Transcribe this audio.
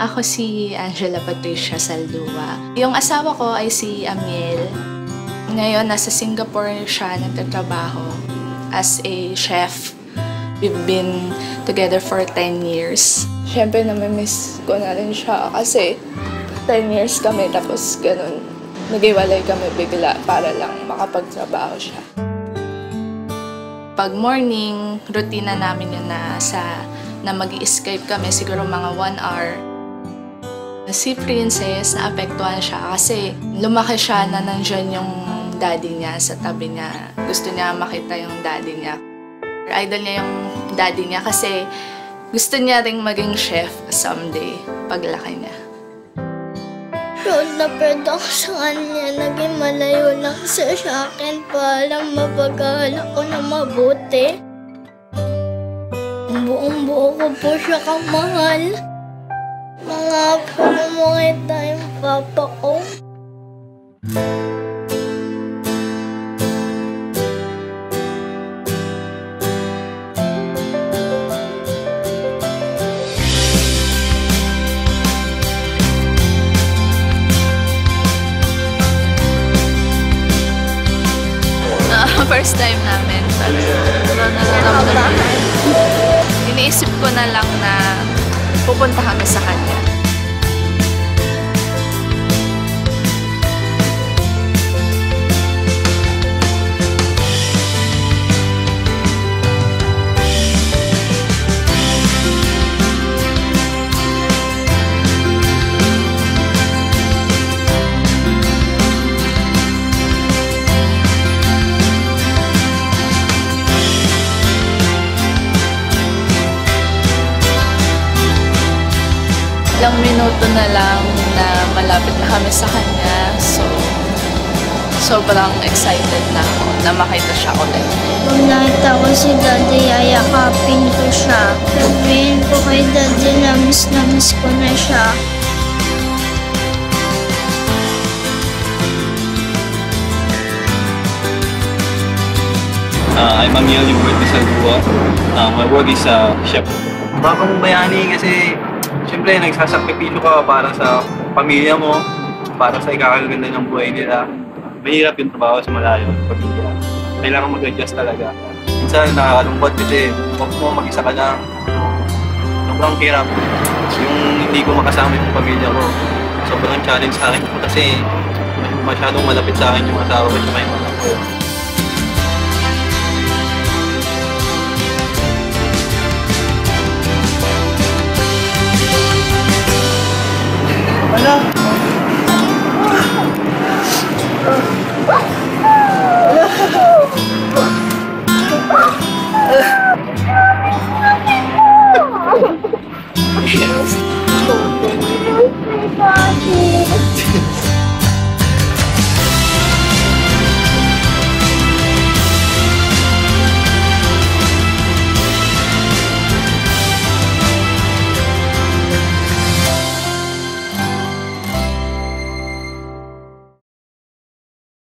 Ako si Angela Patricia Saldua. Yung asawa ko ay si Amiel. Ngayon, nasa Singapore siya nagtatrabaho as a chef. We've been together for 10 years. Siyempre, namimiss ko na rin siya kasi 10 years kami tapos ganun. Nag-iwalay kami bigla para lang makapagtrabaho siya. Pag morning, rutina namin yun na mag-i-escape kami siguro mga 1 hour. Si Princess, naapektuhan siya kasi lumaki siya na nandyan yung daddy niya sa tabi niya. Gusto niya makita yung daddy niya. Idol niya yung daddy niya kasi gusto niya ring maging chef someday paglaki niya. Proud na proud ako sa kanya. Naging malayo lang siya sa akin para mapag-aaral ako na mabuti. Buong-buo ko po siya kamahal. Mga po makita yung papa ko. First time namin. Iniisip ko na lang na pupunta kami sa kanya. Ilang minuto na lang na malapit na kami sa kanya. So, sobrang excited na ako na makita siya ulit. Pag nakita ko si Daddy, yayakapin ko siya. Sabihin ko kay Daddy na miss ko na siya. I'm Amiel, yung birthday sa Saldua. My work is chef. Bakang bayani kasi siyempre, nagsasakripisyo ka para sa pamilya mo, para sa ikakaganda ng buhay nila. Mahirap yung trabaho sa malayo ng pamilya. Kailangan mag-adjust talaga. Minsan nakakalungkot kasi huwag mo mag-isa ka lang. Sobrang hirap. Yung hindi ko makasama yung pamilya ko, sobrang challenge sa akin kasi masyadong malapit sa akin yung asawa ko at yung mga ko.